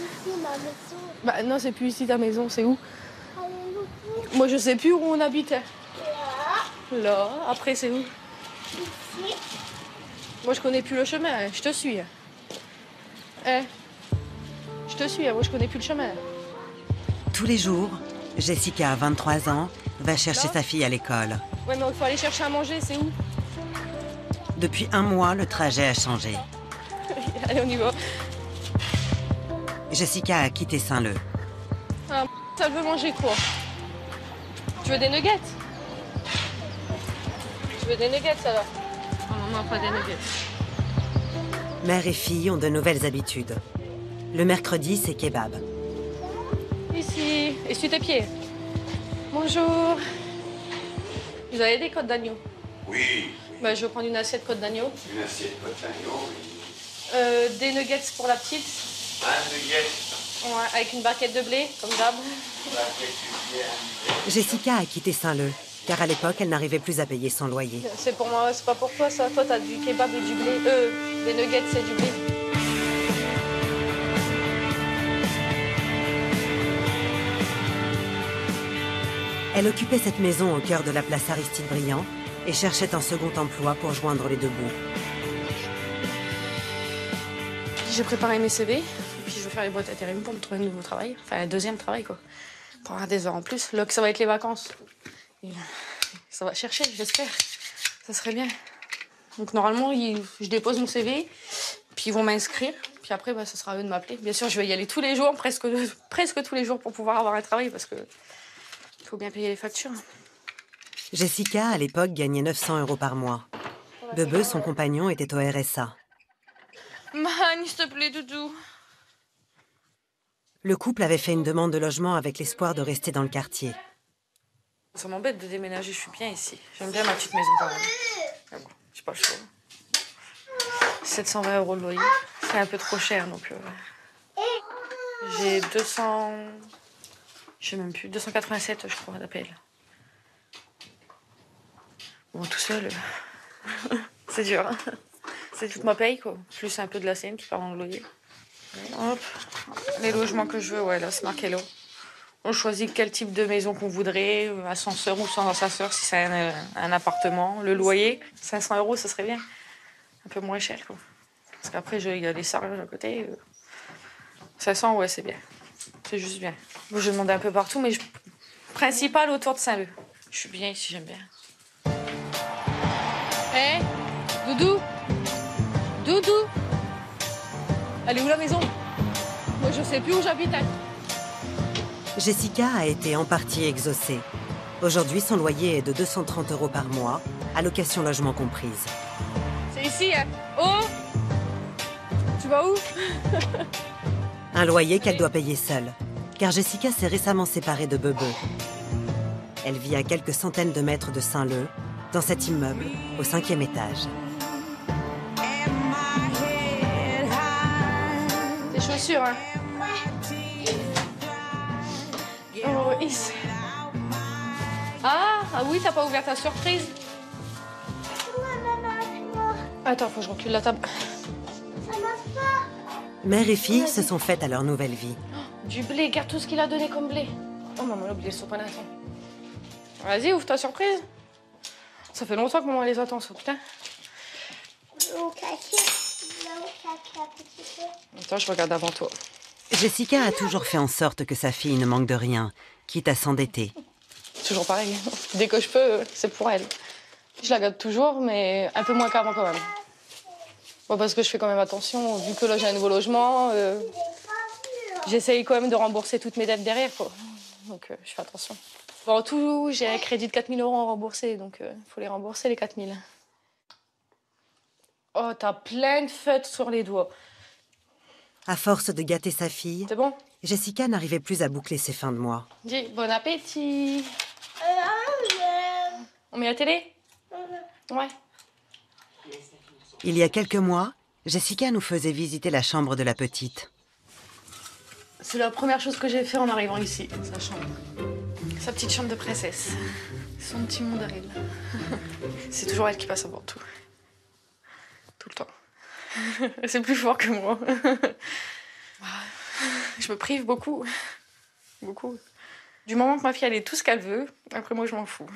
Ici, ma maison. Bah non, c'est plus ici ta maison, c'est où? Moi, je sais plus où on habitait. Là, après, c'est où? Ici. Moi, je connais plus le chemin, hein. Je te suis. Eh, je te suis, hein. Moi, je connais plus le chemin. Tous les jours, Jessica, 23 ans, va chercher sa fille à l'école. Ouais, mais il faut aller chercher à manger, c'est où? Depuis un mois, le trajet a changé. Allez, on y va. Jessica a quitté Saint-Leu. Ah, ça veut manger quoi? Tu veux des nuggets? Tu veux des nuggets, alors? Non, pas des nuggets. Mère et fille ont de nouvelles habitudes. Le mercredi, c'est kebab. Ici, essuie tes pieds. Bonjour. Vous avez des côtes d'agneau? Oui. Bah, je vais prendre une assiette côte d'agneau. Une assiette côte d'agneau, oui. Des nuggets pour la petite. Un nugget. Ouais, avec une barquette de blé, comme d'hab. Jessica a quitté Saint-Leu, car à l'époque, elle n'arrivait plus à payer son loyer. C'est pour moi, c'est pas pour toi ça. Toi, t'as du kebab et du blé. Des nuggets, c'est du blé. Elle occupait cette maison au cœur de la place Aristide-Briand et cherchait un second emploi pour joindre les deux bouts. J'ai préparé mes CV, et puis je vais faire les boîtes intérim pour me trouver un nouveau travail. Enfin, un deuxième travail, quoi. Pour avoir des heures en plus. Là, que ça va être les vacances. Et ça va chercher, j'espère. Ça serait bien. Donc, normalement, je dépose mon CV, puis ils vont m'inscrire. Puis après, bah, ça sera à eux de m'appeler. Bien sûr, je vais y aller tous les jours, presque tous les jours, pour pouvoir avoir un travail, parce que faut bien payer les factures. Jessica, à l'époque, gagnait 900 € par mois. Bebe, son compagnon, était au RSA. Man, s'il te plaît, doudou. Le couple avait fait une demande de logement avec l'espoir de rester dans le quartier. Ça m'embête de déménager, je suis bien ici. J'aime bien ma petite maison quand même. Mais bon, j'ai pas le choix. 720 € de loyer, c'est un peu trop cher, donc... J'ai 200... Je sais même plus, 287, je crois, d'appel. Bon, tout seul, c'est dur. Hein. C'est toute ma paye, quoi. Plus un peu de la scène qui part dans le loyer. Hop. Les logements que je veux, ouais, là, c'est marqué là. On choisit quel type de maison qu'on voudrait, ascenseur ou sans ascenseur, si c'est un appartement. Le loyer, 500 €, ça serait bien. Un peu moins cher, quoi. Parce qu'après, il y a des charges à côté. 500, ouais, c'est bien. C'est juste bien. Moi, je demandais un peu partout, mais principal autour de Saint-Leu. Je suis bien ici, j'aime bien. Hé, Doudou? Doudou? Elle est où la maison? Moi, je sais plus où j'habite. Hein. Jessica a été en partie exaucée. Aujourd'hui, son loyer est de 230 € par mois, allocation logement comprise. C'est ici, hein? Oh! Tu vas où? Un loyer qu'elle doit payer seule, car Jessica s'est récemment séparée de Bebe. Elle vit à quelques centaines de mètres de Saint-Leu, dans cet immeuble, au 5e étage. Tes chaussures, hein? Oh, Is. Ah oui, t'as pas ouvert ta surprise? Attends, faut que je recule la table. Ça marche pas. Mère et fille se sont faites à leur nouvelle vie. Du blé, garde tout ce qu'il a donné comme blé. Oh, maman, a oublié le sopalin, attends. Vas-y, ouvre ta surprise. Ça fait longtemps que maman les attend, ça, putain. L'eau caquée un petit peu. Attends, je regarde avant toi. Jessica a toujours fait en sorte que sa fille ne manque de rien, quitte à s'endetter. Toujours pareil. Dès que je peux, c'est pour elle. Je la garde toujours, mais un peu moins qu'avant quand même. Bon, parce que je fais quand même attention, vu que là j'ai un nouveau logement, j'essaye quand même de rembourser toutes mes dettes derrière, quoi. Donc je fais attention. Bon, en tout, j'ai un crédit de 4 000 € à rembourser, donc il faut les rembourser, les 4 000. Oh, t'as plein de fêtes sur les doigts. À force de gâter sa fille, C'est bon? Jessica n'arrivait plus à boucler ses fins de mois. Dis, bon appétit. On met la télé? Ouais. Il y a quelques mois, Jessica nous faisait visiter la chambre de la petite. C'est la première chose que j'ai fait en arrivant ici, sa chambre. Sa petite chambre de princesse. Son petit monde à elle. C'est toujours elle qui passe avant tout. Tout le temps. C'est plus fort que moi. Je me prive beaucoup. Beaucoup. Du moment que ma fille elle est tout ce qu'elle veut, après moi je m'en fous.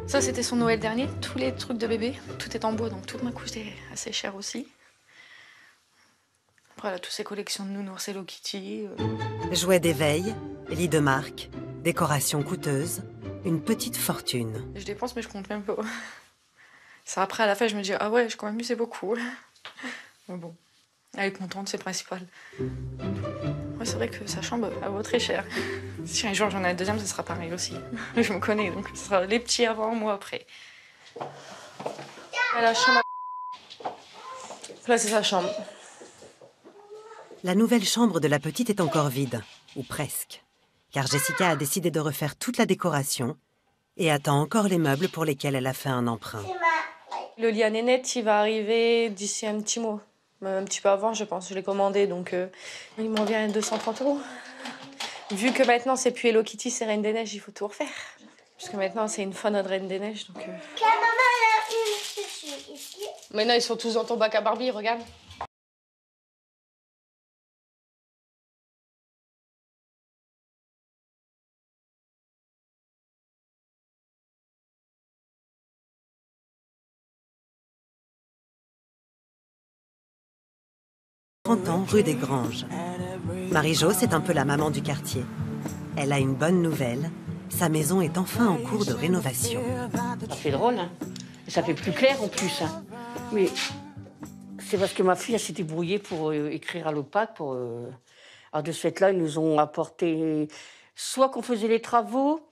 Ça c'était son Noël dernier, tous les trucs de bébé, tout est en bois donc toute ma couche est assez chère aussi. Après elle a toutes ses collections de nounours Hello Kitty. Jouets d'éveil, lits de marque, décorations coûteuses, une petite fortune. Je dépense mais je compte même pas. Ça après à la fin je me dis ah ouais j'ai quand même eu c'est beaucoup. Mais bon, elle est contente c'est le principal. Ouais, c'est vrai que sa chambre, elle vaut très cher. Si un jour j'en ai un deuxième, ce sera pareil aussi. Je me connais, donc ce sera les petits avant, moi après. Et la chambre... Là, c'est sa chambre. La nouvelle chambre de la petite est encore vide, ou presque. Car Jessica a décidé de refaire toute la décoration et attend encore les meubles pour lesquels elle a fait un emprunt. Le lit à nénette, il va arriver d'ici un petit mois. Un petit peu avant, je pense. Je l'ai commandé, donc il m'en vient à 230 €. Vu que maintenant, c'est plus Hello Kitty, c'est Reine des Neiges, il faut tout refaire. Parce que maintenant, c'est une fan de Reine des Neiges, donc... La maman, elle a une chouchou ici. Maintenant, ils sont tous dans ton bac à Barbie, regarde. Ans, rue des Granges. Marie-Jo, c'est un peu la maman du quartier. Elle a une bonne nouvelle. Sa maison est enfin en cours de rénovation. Ça fait drôle, hein. Et ça fait plus clair en plus, hein. Mais c'est parce que ma fille elle s'est débrouillée pour écrire à l'OPAC. Alors de ce fait-là, ils nous ont apporté soit qu'on faisait les travaux,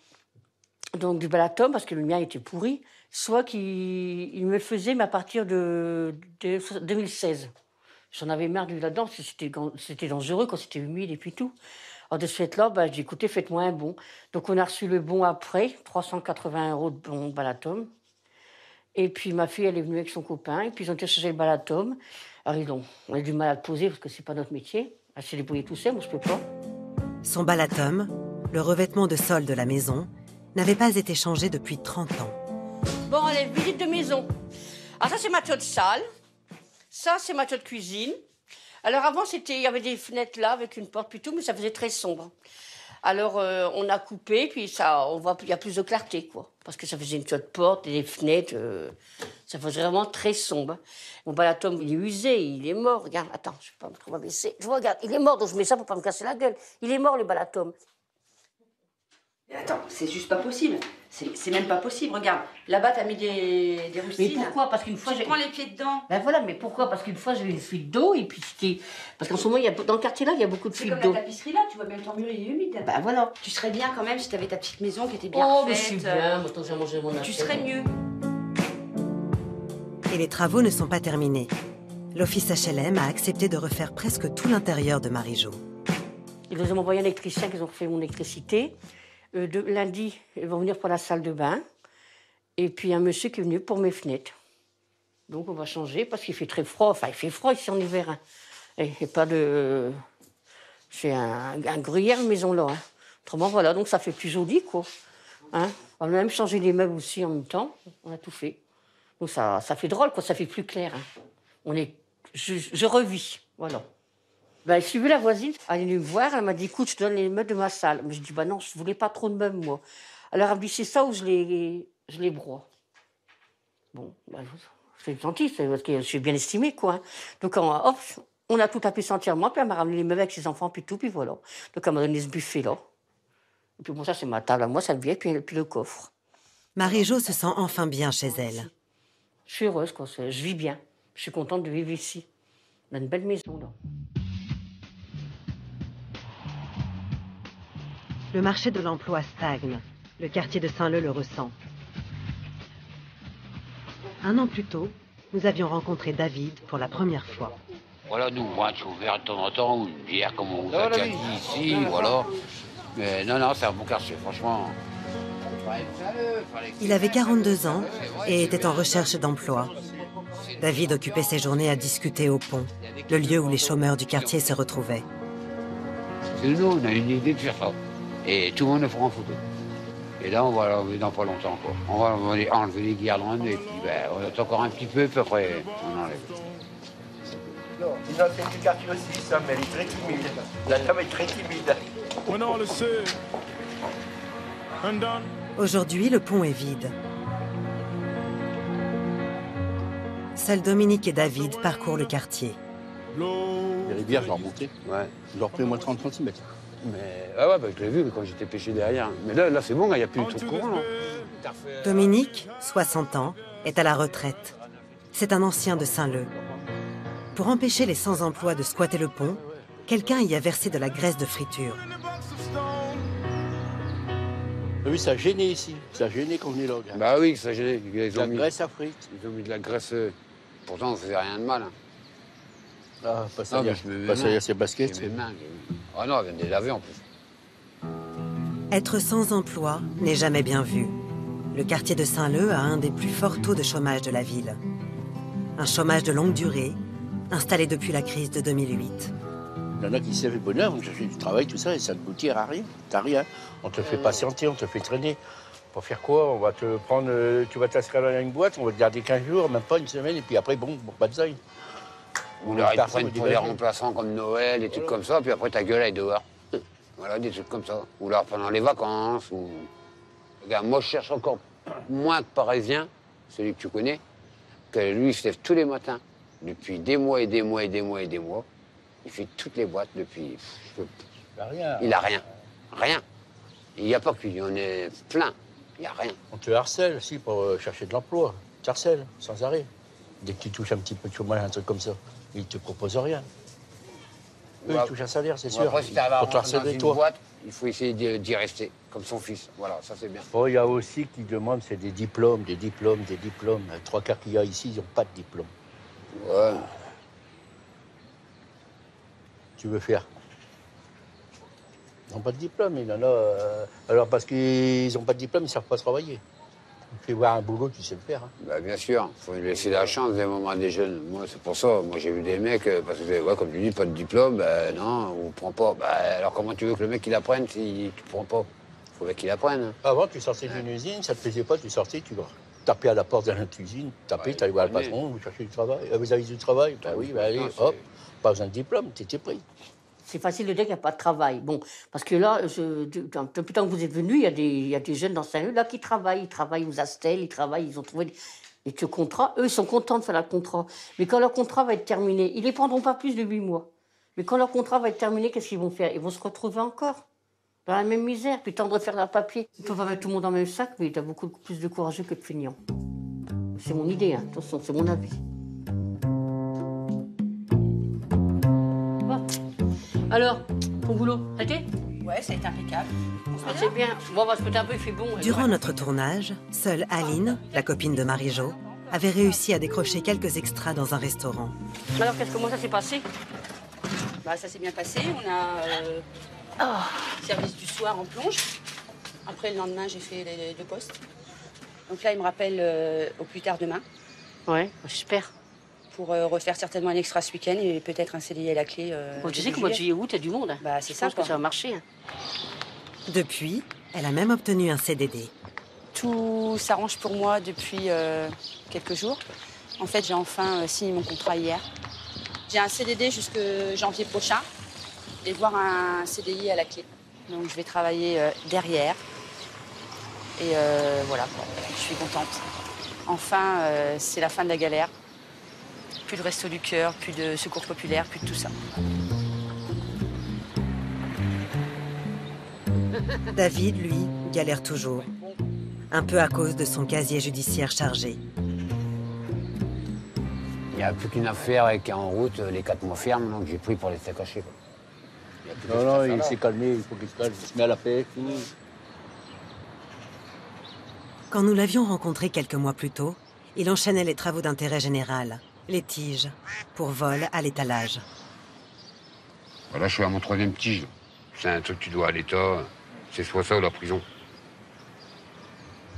donc du balatum, parce que le mien était pourri, soit qu'ils me le faisaient, mais à partir de 2016. J'en avais marre de là-dedans, c'était dangereux quand c'était humide et puis tout. Alors de ce fait-là, j'ai dit, écoutez, faites-moi un bon. Donc on a reçu le bon après, 380 € de bon balatum. Et puis ma fille, elle est venue avec son copain, et puis ils ont été chercher le balatum. Alors on a du mal à le poser parce que c'est pas notre métier. Elle s'est débrouillée tout seul, moi je peux pas. Son balatum, le revêtement de sol de la maison, n'avait pas été changé depuis 30 ans. Bon, allez, visite de maison. Alors ça, c'est ma toilette salle. Ça, c'est ma toilette cuisine. Alors avant, il y avait des fenêtres là avec une porte puis tout, mais ça faisait très sombre. Alors on a coupé, puis on voit il y a plus de clarté, quoi. Parce que ça faisait une toilette porte et des fenêtres, ça faisait vraiment très sombre. Mon balatum, il est usé, il est mort. Regarde, attends, je ne vais pas me baisser. Je regarde, il est mort, donc je mets ça pour pas me casser la gueule. Il est mort, le balatum. Attends, c'est juste pas possible. C'est même pas possible. Regarde, là-bas, t'as mis des rustines. Mais pourquoi? Parce qu'une fois, tu prends les pieds dedans. Ben voilà, mais pourquoi? Parce qu'une fois, j'ai eu une fuite d'eau, et puis c'était... Parce qu'en ce moment, dans le quartier-là, il y a beaucoup de fuites d'eau. C'est comme la tapisserie là, tu vois bien que ton mur, il est humide. Ben voilà. Tu serais bien quand même si t'avais ta petite maison qui était bien Oh, faite. mais je suis bien, moi, j'ai mangé mon Tu assiette. serais mieux. Et les travaux ne sont pas terminés. L'office HLM a accepté de refaire presque tout l'intérieur de Marie-Jo. Ils nous ont envoyé un électricien qui ont refait mon électricité. Lundi, ils vont venir pour la salle de bain. Et puis un monsieur qui est venu pour mes fenêtres. Donc on va changer parce qu'il fait très froid. Enfin, il fait froid ici en hiver. Hein. Et pas de... C'est un gruyère maison là. Hein. Autrement, voilà, donc ça fait plus joli, quoi. Hein. On a même changé les meubles aussi en même temps. On a tout fait. Donc ça fait drôle, quoi. Ça fait plus clair. Hein. Je revis, voilà. Ben, j'ai vu la voisine, elle est venue me voir, elle m'a dit, écoute, je te donne les meubles de ma salle. Mais je dis, non, je voulais pas trop de meubles, moi. Alors elle me dit, c'est ça où je les broie. Bon, c'est gentil, c'est parce que je suis bien estimée, quoi. Hein. Donc, hop, on a tout tapé entièrement, puis elle m'a ramené les meubles avec ses enfants, puis tout, puis voilà. Donc elle m'a donné ce buffet-là. Et puis bon, ça, c'est ma table à moi, ça me vient, puis le coffre. Marie-Jo se sent enfin bien chez elle. Je suis heureuse, quoi. Je vis bien. Je suis contente de vivre ici. On a une belle maison, là. Le marché de l'emploi stagne. Le quartier de Saint-Leu le ressent. Un an plus tôt, nous avions rencontré David pour la première fois. Voilà, nous, on est ouvert de temps en temps, ou une bière comme on vous a déjà dit ici, voilà. Mais non, c'est un bon quartier, franchement. Il avait 42 ans et était en recherche d'emploi. David occupait ses journées à discuter au pont, le lieu où les chômeurs du quartier se retrouvaient. C'est nous, on a une idée de faire ça. Et tout le monde le fera en photo. Et là, on va l'enlever dans pas longtemps, quoi. On va enlever les guirlandes et puis on attend encore un petit peu, puis après, on enlève. Non, une ancienne du quartier aussi, ça, mais elle est très timide. La dame est très timide. Aujourd'hui, le pont est vide. Seuls Dominique et David parcourent le quartier. Les rivières, je l'ai remonté. Ouais. Je l'ai repris au moins 30 cm. Mais, je l'ai vu quand j'étais pêché derrière. Mais là c'est bon, il n'y a plus de tout courant. Là. Dominique, 60 ans, est à la retraite. C'est un ancien de Saint-Leu. Pour empêcher les sans-emploi de squatter le pont, quelqu'un y a versé de la graisse de friture. Oui, ça a gêné ici. Ça a gêné qu'on venait là. Regarde. Bah oui, ça gênait. La graisse à frites. Ils ont mis de la graisse. Pourtant, on ne faisait rien de mal. Hein. Ah, pas ça, il y a ses baskets. Mes mains. Ah non, elle vient de les laver en plus. Être sans emploi n'est jamais bien vu. Le quartier de Saint-Leu a un des plus forts taux de chômage de la ville. Un chômage de longue durée, installé depuis la crise de 2008. Il y en a qui savent le bonheur, vont chercher du travail, tout ça, et ça ne boutira à rien. T'as rien. On te fait patienter, on te fait traîner. Pour faire quoi? On va te prendre, tu vas t'inscrire dans une boîte, on va te garder 15 jours, même pas une semaine, et puis après, bon, pas de zaï. Ou alors ils prennent pour des remplaçants comme Noël, des trucs comme ça, puis après ta gueule elle est dehors. Voilà, des trucs comme ça. Ou alors pendant les vacances. Ou... Regarde, moi je cherche encore moins que Parisien, celui que tu connais, que lui il se lève tous les matins, depuis des mois et des mois et des mois et des mois. Il fait toutes les boîtes depuis... Il a rien. Rien. Il n'y a pas que lui, on est plein. Il n'y a rien. On te harcèle aussi pour chercher de l'emploi. On te harcèle, sans arrêt. Dès que tu touches un petit peu de chômage, un truc comme ça, ils ne te proposent rien. Eux, ils touchent un salaire, c'est sûr. Après, si tu arrives à rentrer dans une toi. boîte, il faut essayer d'y rester, comme son fils. Voilà, ça c'est bien. Bon, il y a aussi qui demandent, c'est des diplômes, des diplômes, des diplômes. Les 3 quarts qu'il y a ici, ils n'ont pas de diplôme. Ouais. Tu veux faire? Ils n'ont pas de diplôme, il y en a. Alors, parce qu'ils n'ont pas de diplôme, ils ne savent pas travailler. Tu fais voir un boulot, tu sais le faire. Hein. Bah, bien sûr, il faut lui laisser la chance des moments des jeunes. Moi, c'est pour ça. Moi, j'ai vu des mecs, parce que, ouais, comme tu dis, pas de diplôme, ben non, on ne prend pas. Bah, alors, comment tu veux que le mec, il apprenne si tu ne prends pas? Il faut qu'il apprenne. Hein. Avant, tu sortais d'une usine, ça ne te plaisait pas, tu sortais, tu vas taper à la porte de notre usine, taper, tu allais voir le patron, vous cherchez du travail. Vous avez du travail? Bah oui, bah allez, hop, pas besoin de diplôme, tu étais pris. C'est facile de dire qu'il n'y a pas de travail. Bon, parce que là, depuis le temps que vous êtes venus, il y a des jeunes dans Saint-Leu là qui travaillent. Ils travaillent aux Astel, ils travaillent, ils ont trouvé des contrats. Eux, ils sont contents de faire le contrat. Mais quand leur contrat va être terminé, ils ne les prendront pas plus de 8 mois. Mais quand leur contrat va être terminé, qu'est-ce qu'ils vont faire? Ils vont se retrouver encore dans la même misère, puis temps de refaire leur papier. Ils peuvent pas mettre tout le monde dans le même sac, mais il y a beaucoup plus de courageux que de feignants. C'est mon idée, hein. Attention, c'est mon avis. Alors, ton boulot, ça a été? Ouais, ça a été impeccable. C'est bien. Bon, on va se mettre un peu, il fait bon. Durant notre tournage, seule Aline, la copine de Marie-Jo, avait réussi à décrocher quelques extras dans un restaurant. Alors, comment ça s'est passé? Bah, ça s'est bien passé. On a service du soir en plonge. Après, le lendemain, j'ai fait les 2 postes. Donc là, il me rappelle au plus tard demain. Ouais, j'espère. Pour refaire certainement un extra ce week-end et peut-être un CDI à la clé. Bon, tu sais qu'au mois de juillet-août, il y a du monde. Bah, c'est ça. Je pense que ça va marcher. Hein. Depuis, elle a même obtenu un CDD. Tout s'arrange pour moi depuis quelques jours. En fait, j'ai enfin signé mon contrat hier. J'ai un CDD jusqu'au janvier prochain et voir un CDI à la clé. Donc, je vais travailler derrière. Et voilà, je suis contente. Enfin, c'est la fin de la galère. Plus de Resto du Cœur, plus de Secours Populaire, plus de tout ça. David, lui, galère toujours. Un peu à cause de son casier judiciaire chargé. Il n'y a plus qu'une affaire qui est en route, les 4 mois fermes, donc j'ai pris pour les steaks hachés. Non, il s'est calmé, il faut qu'il se calme, il se met à la paix. Quand nous l'avions rencontré quelques mois plus tôt, il enchaînait les travaux d'intérêt général, les tiges, pour vol à l'étalage. Voilà, je suis à mon 3e tige. C'est un truc que tu dois à l'État, c'est soit ça ou la prison.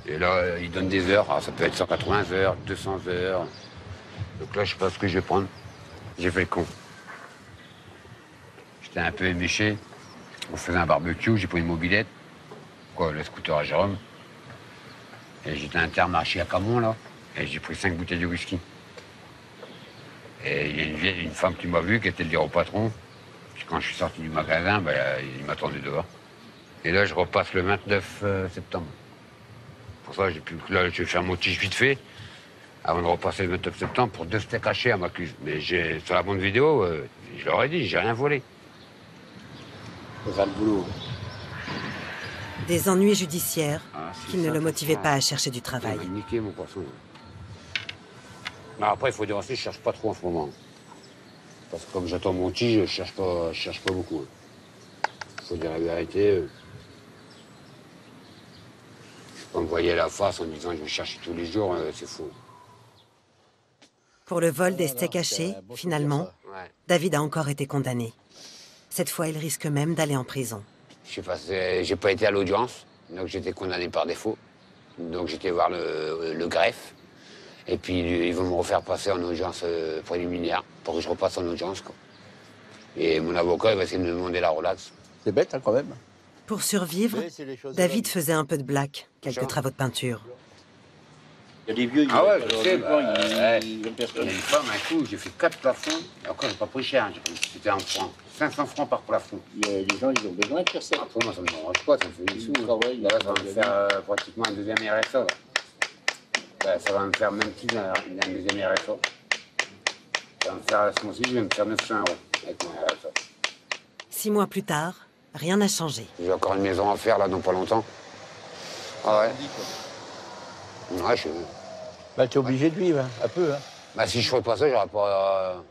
Et là, ils donnent des heures, alors ça peut être 180 heures, 200 heures. Donc là, je sais pas ce que je vais prendre. J'ai fait le con. J'étais un peu éméché. On faisait un barbecue, j'ai pris une mobilette. Quoi, le scooter à Jérôme. Et j'étais à Intermarché à Camon, là. Et j'ai pris 5 bouteilles de whisky. Et il y a une femme qui m'a vu, qui était le dire au patron. Puis quand je suis sorti du magasin, ben, il m'attendait dehors. Et là, je repasse le 29 septembre. Pour ça, là, je vais faire mon tige vite fait, avant de repasser le 29 septembre pour 2 steaks hachés à ma cuisse. Mais sur la bonne vidéo, je leur ai dit, j'ai rien volé. C'est ça le boulot. Des ennuis judiciaires Si, qui ne ça, le ça, motivaient ça, pas à chercher du Il travail. m'a niqué, mon poisson. Mais après, il faut dire aussi, je cherche pas trop en ce moment. Parce que comme j'attends mon tige, je cherche pas beaucoup. Faut dire la vérité. Je peux pas me voiler la face en me disant que je vais chercher tous les jours, c'est faux. Pour le vol des steaks hachés, finalement, Ouais. David a encore été condamné. Cette fois, il risque même d'aller en prison. J'ai pas été à l'audience, donc j'étais condamné par défaut. Donc j'étais voir le greffe. Et puis ils vont me refaire passer en audience préliminaire pour que je repasse en audience, quoi. Et mon avocat il va essayer de me demander la relaxe. C'est bête, hein, quand même. Pour survivre, Oui, c'est les choses de David l'homme. faisait un peu de black, quelques travaux de peinture. Il y a des vieux, Ah ouais, ils je veulent sais, pas, ouais. ils veulent Il y a personne. une femme, un coup, j'ai fait 4 plafonds. Et encore, j'ai pas pris cher, c'était en francs. 500 francs par plafond. Les gens, ils ont besoin de faire ça. Après, moi, ça me dérange pas, ça me fait des sous. Travail, Là, ça va me faire pratiquement un deuxième RSA. Là. Ben, ça va me faire même plus un deuxième RSA. Ça va me faire, ce mois-ci, je vais me faire 900 € avec mon RSA. 6 mois plus tard, rien n'a changé. J'ai encore une maison à faire, là, dans pas longtemps. Ah ouais. Ouais, je... Bah, t'es obligé de vivre, hein, un peu. Hein. Bah, si je ferais pas ça, j'aurais pas...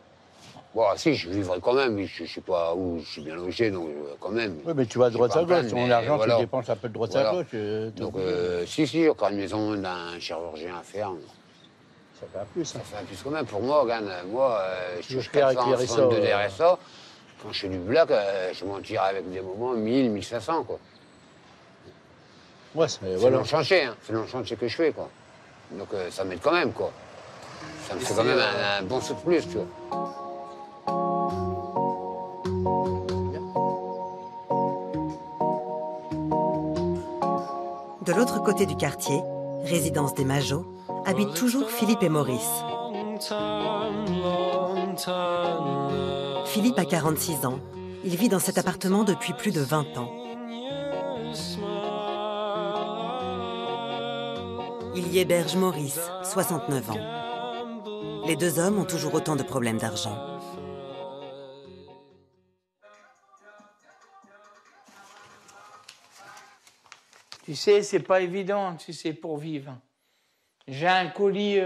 Bon, si, je vivrais quand même, je sais pas où, je suis bien logé, donc quand même. Oui, mais tu vas de droite à gauche. Ton argent, voilà. tu dépenses un peu de droite à gauche. Donc, si, j'ai encore une maison d'un chirurgien à faire. Ça fait un plus. Ça Hein. fait un plus quand même. Pour moi, regarde, moi, je touche fais avec les 462 RSA, RSA. Quand je fais du black, je m'en tire avec des moments 1000, 1500, quoi. Ouais, C'est voilà. long chantier, hein. C'est long chantier que je fais, quoi. Donc, ça m'aide quand même, quoi. Ça me fait quand même un bon saut de plus, tu vois. De l'autre côté du quartier, résidence des Majots, habitent toujours Philippe et Maurice. Philippe a 46 ans. Il vit dans cet appartement depuis plus de 20 ans. Il y héberge Maurice, 69 ans. Les deux hommes ont toujours autant de problèmes d'argent. Tu sais, c'est pas évident, tu sais, pour vivre. J'ai un colis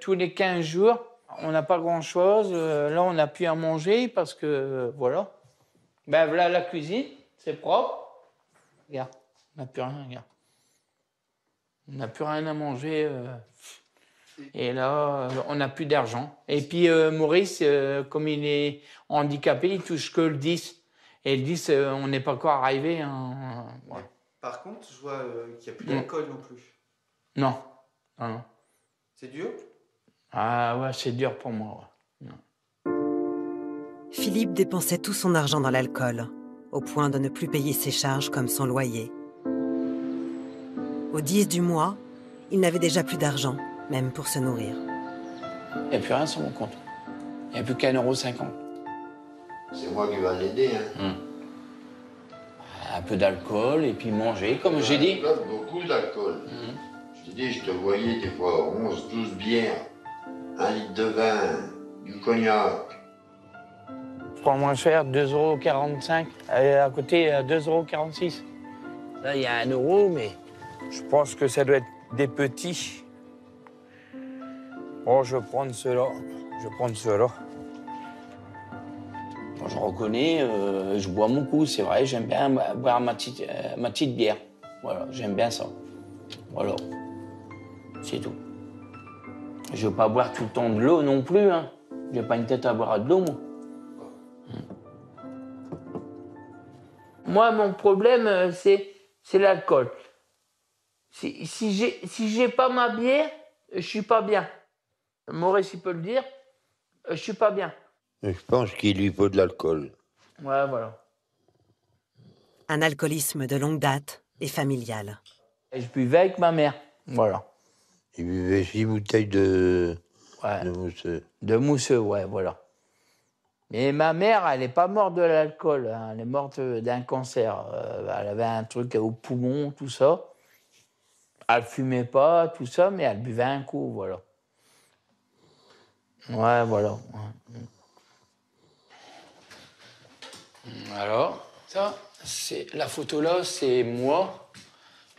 tous les 15 jours. On n'a pas grand-chose. Là, on n'a plus à manger parce que, voilà. Ben, voilà la cuisine, c'est propre. Regarde, on n'a plus rien, regarde. On n'a plus rien à manger. Et là, on n'a plus d'argent. Et puis, Maurice, comme il est handicapé, il touche que le 10. Et le 10, on n'est pas encore arrivé. Hein, voilà. Par contre, je vois qu'il n'y a plus d'alcool non plus. Non, non, non. C'est dur? Ah ouais, c'est dur pour moi. Ouais. Philippe dépensait tout son argent dans l'alcool, au point de ne plus payer ses charges comme son loyer. Au 10 du mois, il n'avait déjà plus d'argent, même pour se nourrir. Il n'y a plus rien sur mon compte. Il n'y a plus qu'un €50. C'est moi qui vais l'aider. Hein. Un peu d'alcool et puis manger, comme j'ai dit. Beaucoup d'alcool. Je t'ai dit, je te voyais des fois 11, 12 bières, 1 litre de vin, du cognac. Je prends moins cher, 2,45 €. Et à côté, 2,46 €. Là, il y a 1 €, mais je pense que ça doit être des petits. Oh, je vais prendre ceux-là. Je vais prendre ceux-là. Je reconnais, je bois mon coup, c'est vrai, j'aime bien boire ma petite bière. Voilà, j'aime bien ça. Voilà, c'est tout. Je ne veux pas boire tout le temps de l'eau non plus, hein. Je n'ai pas une tête à boire de l'eau, moi. Moi, mon problème, c'est l'alcool. Si j'ai pas ma bière, je suis pas bien. Maurice, il peut le dire. Je suis pas bien. Je pense qu'il lui faut de l'alcool. Ouais, voilà. Un alcoolisme de longue date et familial. Et je buvais avec ma mère. Voilà. Il buvait 6 bouteilles de mousseux. De mousseux, ouais, voilà. Mais ma mère, elle n'est pas morte de l'alcool. Hein. Elle est morte d'un cancer. Elle avait un truc au poumon, tout ça. Elle fumait pas, tout ça, mais elle buvait un coup, voilà. Ouais, voilà. Alors, ça, c'est la photo là, c'est moi,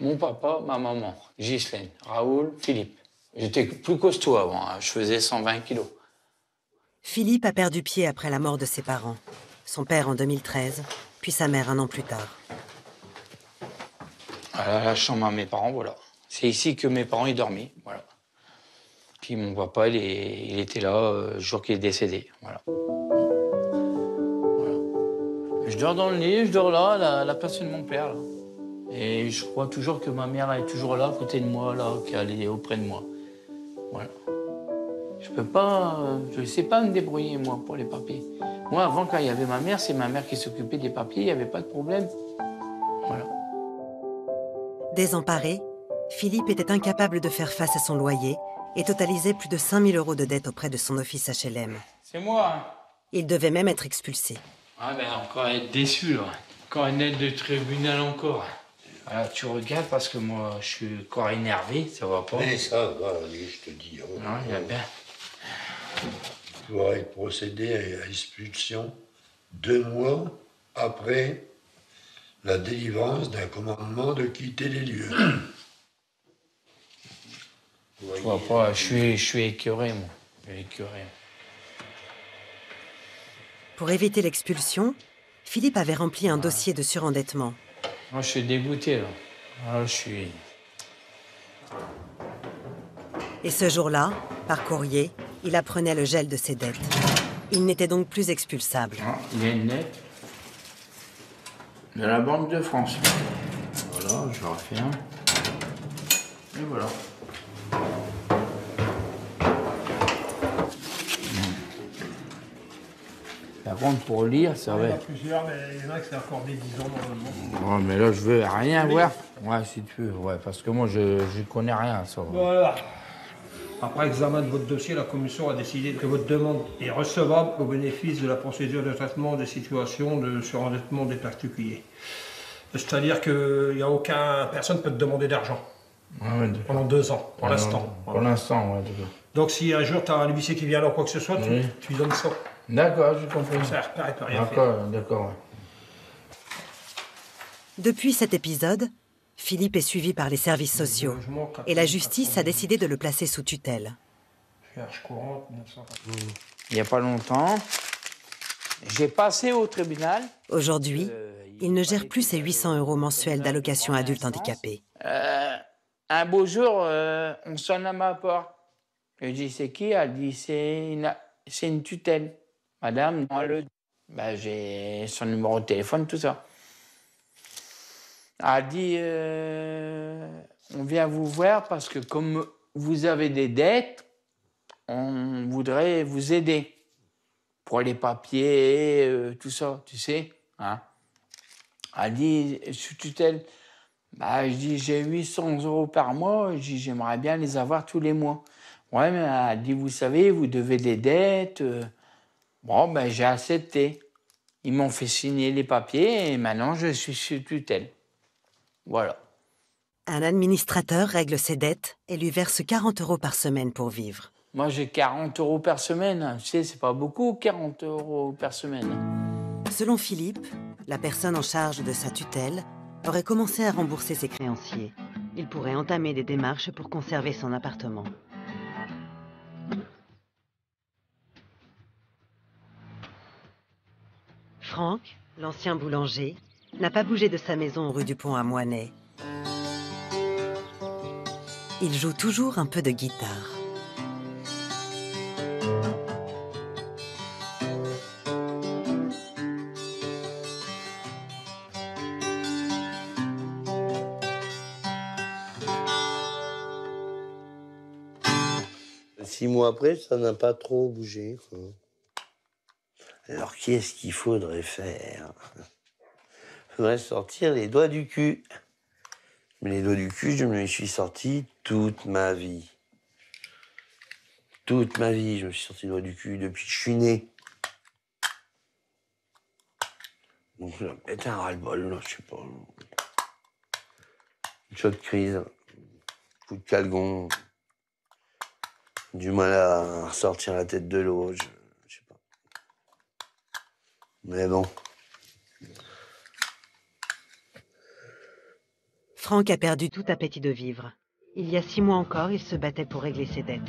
mon papa, ma maman, Ghislaine, Raoul, Philippe. J'étais plus costaud avant, hein. Je faisais 120 kilos. Philippe a perdu pied après la mort de ses parents. Son père en 2013, puis sa mère un an plus tard. Voilà la chambre à mes parents, voilà. C'est ici que mes parents y dormaient, voilà. Puis mon papa, il était là le jour qu'il est décédé, voilà. Je dors dans le lit, je dors là, à la place de mon père, là. Et je crois toujours que ma mère est toujours là, à côté de moi, là, qu'elle est auprès de moi. Voilà. Je sais pas me débrouiller, moi, pour les papiers. Moi, avant, quand il y avait ma mère, c'est ma mère qui s'occupait des papiers, il n'y avait pas de problème. Voilà. Désemparé, Philippe était incapable de faire face à son loyer et totalisait plus de 5 000 € de dette auprès de son office HLM. C'est moi, hein. Il devait même être expulsé. Ah ben, encore être déçu, là. Encore une aide de tribunal encore. Voilà, tu regardes parce que moi, je suis encore énervé, ça va pas. Mais ça va, allez, je te dis. Oh, Non, il y a bien. Tu vas être procédé à expulsion 2 mois après la délivrance d'un commandement de quitter les lieux. Je vois pas, je suis écœuré, moi. Je suis écœuré. Pour éviter l'expulsion, Philippe avait rempli un dossier de surendettement. Moi, je suis dégoûté, là. Ah, je suis... Et ce jour-là, par courrier, il apprenait le gel de ses dettes. Il n'était donc plus expulsable. Ah, il y a une lettre de la Banque de France. Voilà, je refais un. Et voilà. Par contre, pour lire, ça va. Il y en a plusieurs, mais il y en a qui c'est accordé 10 ans normalement. Ouais, mais là, je veux rien voir. Ouais, si tu veux, ouais, parce que moi, je connais rien à ça. Voilà. Après examen de votre dossier, la commission a décidé que votre demande est recevable au bénéfice de la procédure de traitement des situations de surendettement des particuliers. C'est-à-dire que personne ne peut te demander d'argent pendant 2 ans, pour l'instant. Pour l'instant, ouais. D'accord. Donc si un jour tu as un huissier qui vient là ou quoi que ce soit, tu lui donnes ça. D'accord, j'ai compris. Ça ne peut rien faire. D'accord, ouais. Depuis cet épisode, Philippe est suivi par les services sociaux et la justice a décidé de le placer sous tutelle. Il n'y a pas longtemps, j'ai passé au tribunal. Aujourd'hui, il ne gère plus ses 800 € mensuels d'allocation adulte handicapé. Un beau jour, on sonne à ma porte. Je dis, c'est qui? Elle dit, c'est une tutelle. Madame, j'ai son numéro de téléphone, tout ça. Elle dit, on vient vous voir parce que comme vous avez des dettes, on voudrait vous aider pour les papiers, tout ça, tu sais. Hein. Elle dit, sous tutelle, je dis, j'ai 800 € par mois, je dis, j'aimerais bien les avoir tous les mois. Ouais, mais elle dit, vous savez, vous devez des dettes. Bon, j'ai accepté. Ils m'ont fait signer les papiers et maintenant je suis sous tutelle. Voilà. Un administrateur règle ses dettes et lui verse 40 € par semaine pour vivre. Moi, j'ai 40 € par semaine. Tu sais, c'est pas beaucoup, 40 € par semaine. Selon Philippe, la personne en charge de sa tutelle aurait commencé à rembourser ses créanciers. Il pourrait entamer des démarches pour conserver son appartement. Franck, l'ancien boulanger, n'a pas bougé de sa maison rue du Pont à Moinay. Il joue toujours un peu de guitare. 6 mois après, ça n'a pas trop bougé, quoi. Alors, qu'est-ce qu'il faudrait faire? Il faudrait sortir les doigts du cul. Mais les doigts du cul, je me les suis sortis toute ma vie. Toute ma vie, je me suis sorti les doigts du cul depuis que je suis né. Donc là, peut-être un ras-le-bol, là, je sais pas. Une shot de crise, coup de calgon, du mal à ressortir la tête de l'eau, je sais pas. Mais bon. Franck a perdu tout appétit de vivre. Il y a 6 mois encore, il se battait pour régler ses dettes.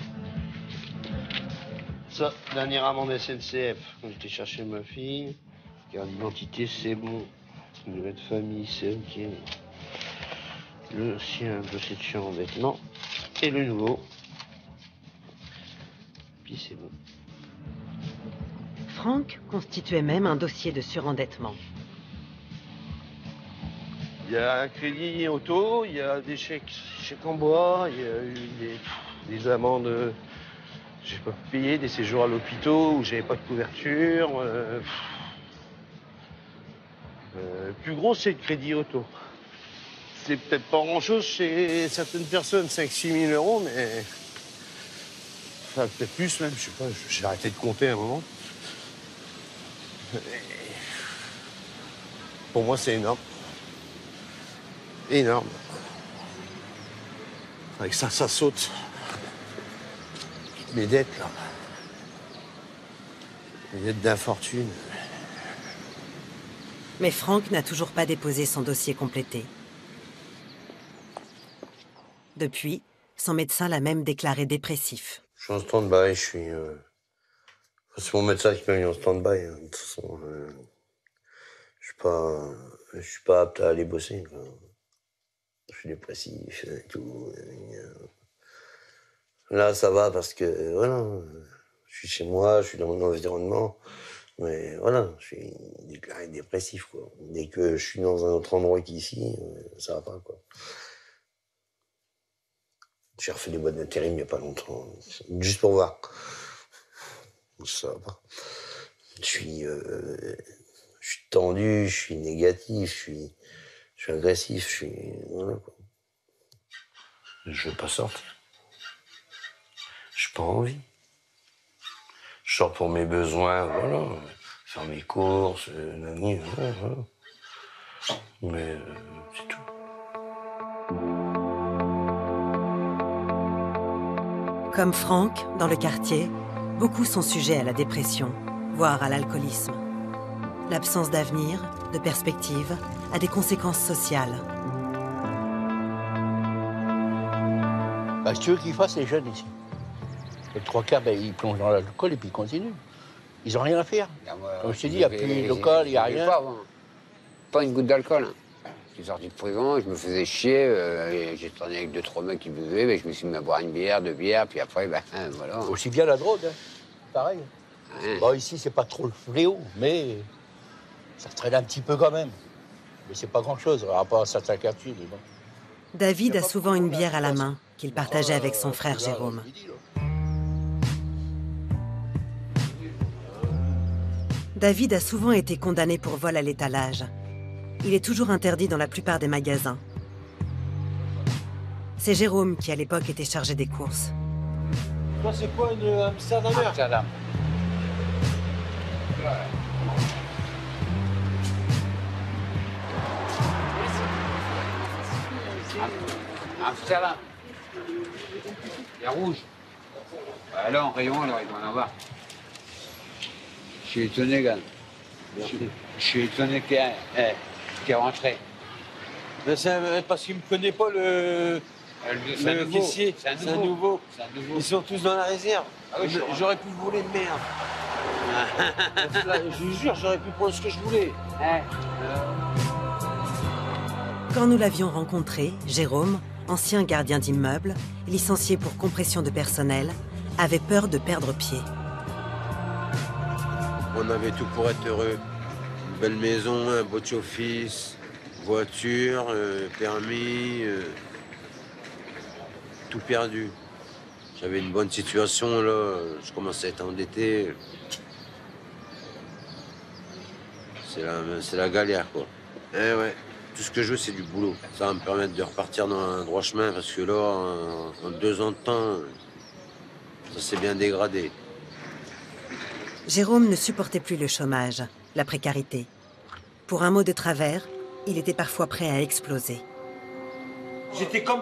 Ça, dernière amende SNCF. J'étais chercher ma fille. Carte d'identité, c'est bon. Numéro de famille, c'est ok. Le sien, dossier de surendettement. Et le nouveau. Puis c'est bon. Franck constituait même un dossier de surendettement. Il y a un crédit auto, il y a des chèques en bois, il y a eu des amendes, j'ai pas payé, des séjours à l'hôpital où j'avais pas de couverture. Le plus gros, c'est le crédit auto. C'est peut-être pas grand-chose chez certaines personnes, 5-6 000 euros, mais... Enfin, peut-être plus même, je sais pas, j'ai arrêté de compter à un moment. Pour moi, c'est énorme. Énorme. Avec ça, ça saute. Mes dettes, là. Les dettes d'infortune. Mais Franck n'a toujours pas déposé son dossier complété. Depuis, son médecin l'a même déclaré dépressif. Je suis en stand-by, je suis... C'est mon médecin qui m'a mis en stand-by. Hein. De toute façon, je suis pas apte à aller bosser, quoi. Je suis dépressif et tout. Là, ça va parce que, voilà, je suis chez moi, je suis dans mon environnement. Mais voilà, je suis déclaré dépressif, quoi. Dès que je suis dans un autre endroit qu'ici, ça va pas, quoi. J'ai refait des boîtes d'intérim il y a pas longtemps, juste pour voir. Ça va pas. Je suis tendu, je suis négatif, je suis agressif, je suis... Voilà, quoi. Je veux pas sortir. J'ai pas envie. Je sors pour mes besoins, voilà. Faire mes courses, voilà. Mais c'est tout. Comme Franck, dans le quartier, beaucoup sont sujets à la dépression, voire à l'alcoolisme. L'absence d'avenir, de perspective, a des conséquences sociales. Bah, si tu veux qu'ils fassent les jeunes ici. Les 3/4, ils plongent dans l'alcool et puis ils continuent. Ils n'ont rien à faire. Comme je t'ai dit, il n'y a plus de local, il n'y a rien. Pas une goutte d'alcool. Je suis sorti de prison, je me faisais chier. J'ai traîné avec 2-3 mecs qui buvaient, mais je me suis mis à boire une bière, 2 bières, puis après, voilà. Aussi bien la drogue, hein. Pareil. Ouais. Bon, ici, c'est pas trop le fléau, mais ça traîne un petit peu quand même. Mais c'est pas grand-chose par rapport à certains quartiers. Bon. David a souvent une bière à la main qu'il partageait avec son frère Jérôme. David a souvent été condamné pour vol à l'étalage. Il est toujours interdit dans la plupart des magasins. C'est Jérôme qui, à l'époque, était chargé des courses. Toi, c'est quoi une Amsterdamer? Amsterdam. Amsterdam. Il y a rouge. Là, en rayon, alors il doit en avoir. Je suis étonné, gars. Je suis étonné qu'il est rentré. Mais c'est parce qu'il ne me connaît pas le caissier. C'est un nouveau. Ils sont tous dans la réserve. Ah oui, j'aurais pu voler de merde. Je vous jure, j'aurais pu prendre ce que je voulais. Quand nous l'avions rencontré, Jérôme, ancien gardien d'immeuble, licencié pour compression de personnel, avait peur de perdre pied. On avait tout pour être heureux. Une belle maison, un beau office, voiture, permis, tout perdu. J'avais une bonne situation, là. Je commençais à être endetté. C'est la galère, quoi. Eh ouais. Tout ce que je veux, c'est du boulot. Ça va me permettre de repartir dans un droit chemin, parce que là, en 2 ans de temps, ça s'est bien dégradé. Jérôme ne supportait plus le chômage, la précarité. Pour un mot de travers, il était parfois prêt à exploser. J'étais comme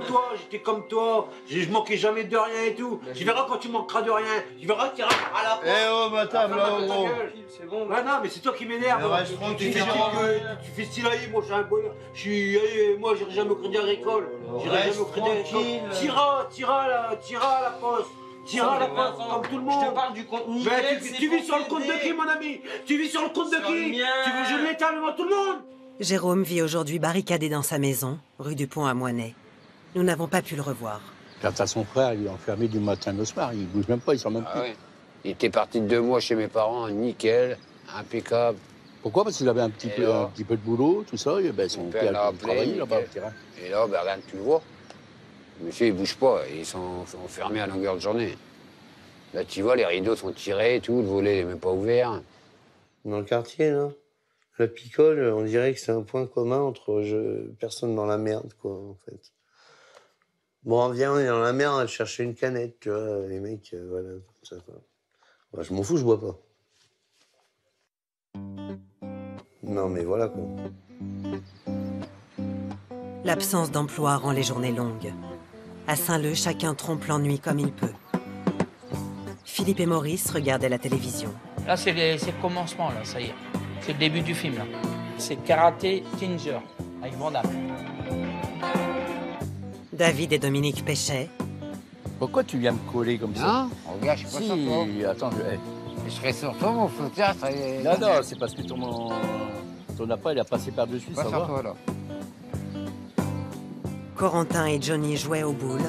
toi, je manquais jamais de rien et tout. Tu verras quand tu manqueras de rien, tu verras que tu iras à la porte. Eh oh, ma table, là, oh, gros. C'est bon. Ouais, non, mais c'est toi qui m'énerve. Tu fais style, moi j'ai un bonheur. Moi j'irai jamais au crédit agricole. J'irai jamais au crédit agricole. T'iras à la poste. T'iras à la poste comme tout le monde. Je te parle du compte Mais nickel. tu vis sur le compte de qui, mon ami? Tu vis sur le compte de qui? Tu veux je l'étale devant tout le monde? Jérôme vit aujourd'hui barricadé dans sa maison, rue du Pont à Moinet. Nous n'avons pas pu le revoir. Quant à son frère, il est enfermé du matin au soir. Il bouge même pas, il sort même plus. Ah oui. Il était parti de 2 mois chez mes parents, nickel, impeccable. Pourquoi? Parce qu'il avait un petit peu de boulot, tout ça. Et ben, son père l'a il travaillait appelé, là-bas au terrain. Et là, ben, regarde, tu le vois. Le monsieur, il bouge pas. Ils sont fermés à longueur de journée. Là, tu vois, les rideaux sont tirés et tout, le volet n'est même pas ouvert. Dans le quartier, là, la picole, on dirait que c'est un point commun entre personnes dans la merde, quoi, en fait. Bon, on est dans la merde, on va chercher une canette, tu vois, les mecs, voilà, comme ça, quoi. Moi, je m'en fous, je bois pas. Non, mais voilà, quoi. L'absence d'emploi rend les journées longues. À Saint-Leu, chacun trompe l'ennui comme il peut. Philippe et Maurice regardaient la télévision. Là, c'est le commencement, là, ça y est. C'est le début du film, là. C'est Karaté Ginger, avec Van Damme. David et Dominique pêchaient. Pourquoi tu viens me coller comme ça? Non, regarde, je suis pas sur toi. Attends, Je serais sur toi, mon soutien, ça y est. Non, c'est parce que ton appât, il a passé par-dessus, ça Pas va. sur toi, là. Corentin et Johnny jouaient aux boules.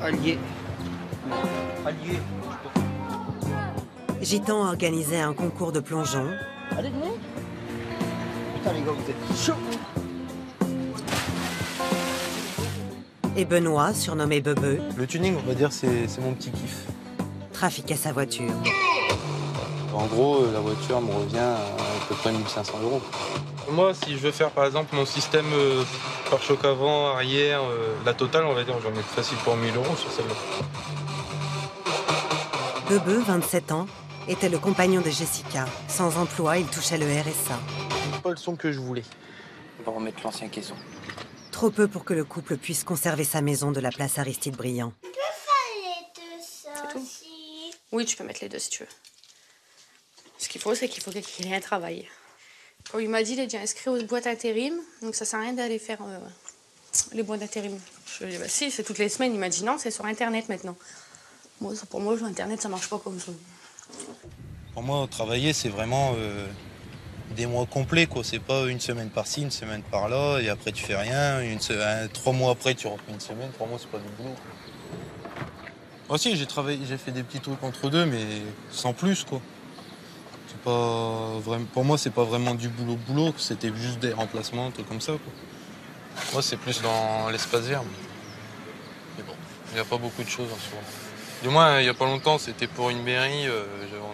Allié. Gitan organisait un concours de plongeon. Allez, venez. Putain, les gars, vous êtes chauds. Et Benoît, surnommé Bebeu, Le tuning, on va dire, c'est mon petit kiff. trafiquait sa voiture. En gros, la voiture me revient à peu près 1 500 €. Moi, si je veux faire par exemple mon système pare-choc avant, arrière, la totale, on va dire, j'en ai facile pour 1 000 € sur celle-là. Bebeu, 27 ans, était le compagnon de Jessica. Sans emploi, il touchait le RSA. Pas le son que je voulais. On va remettre l'ancien caisson. Trop peu pour que le couple puisse conserver sa maison de la place Aristide Briand. Tu peux faire les deux ça aussi. Oui, tu peux mettre les deux si tu veux. Ce qu'il faut, c'est qu'il faut qu'il ait un travail. Quand il m'a dit, il est déjà inscrit aux boîtes intérim, donc ça sert à rien d'aller faire les boîtes d'intérim. Je lui ai dit, bah si, c'est toutes les semaines. Il m'a dit, non, c'est sur Internet maintenant. Moi, pour moi, sur Internet, ça marche pas comme ça. Pour moi, travailler, c'est vraiment des mois complets, quoi. C'est pas une semaine par-ci, une semaine par-là, et après tu fais rien. 3 mois après, tu refais une semaine. 3 mois, c'est pas du boulot. Moi aussi, j'ai fait des petits trucs entre deux, mais sans plus, quoi. C'est pas vraiment, pour moi, c'est pas vraiment du boulot. C'était juste des remplacements, un truc comme ça, quoi. Moi, c'est plus dans l'espace vert. Mais bon, il n'y a pas beaucoup de choses en soi. Du moins, il n'y a pas longtemps, c'était pour une mairie.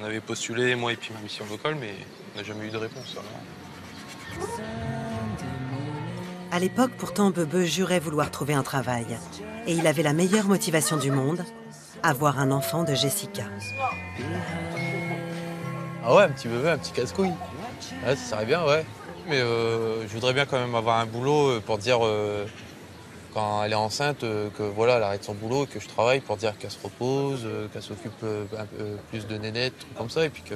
On avait postulé, moi et puis ma mission locale, mais on n'a jamais eu de réponse. Alors. À l'époque, pourtant, Bebeu jurait vouloir trouver un travail. Et il avait la meilleure motivation du monde, avoir un enfant de Jessica. Ah ouais, un petit bébé, un petit casse-couille. Ouais, ça serait bien, ouais. Mais je voudrais bien quand même avoir un boulot pour dire, quand elle est enceinte, que voilà, elle arrête son boulot, que je travaille pour dire qu'elle se repose, qu'elle s'occupe un peu plus de nénettes, trucs comme ça, et puis que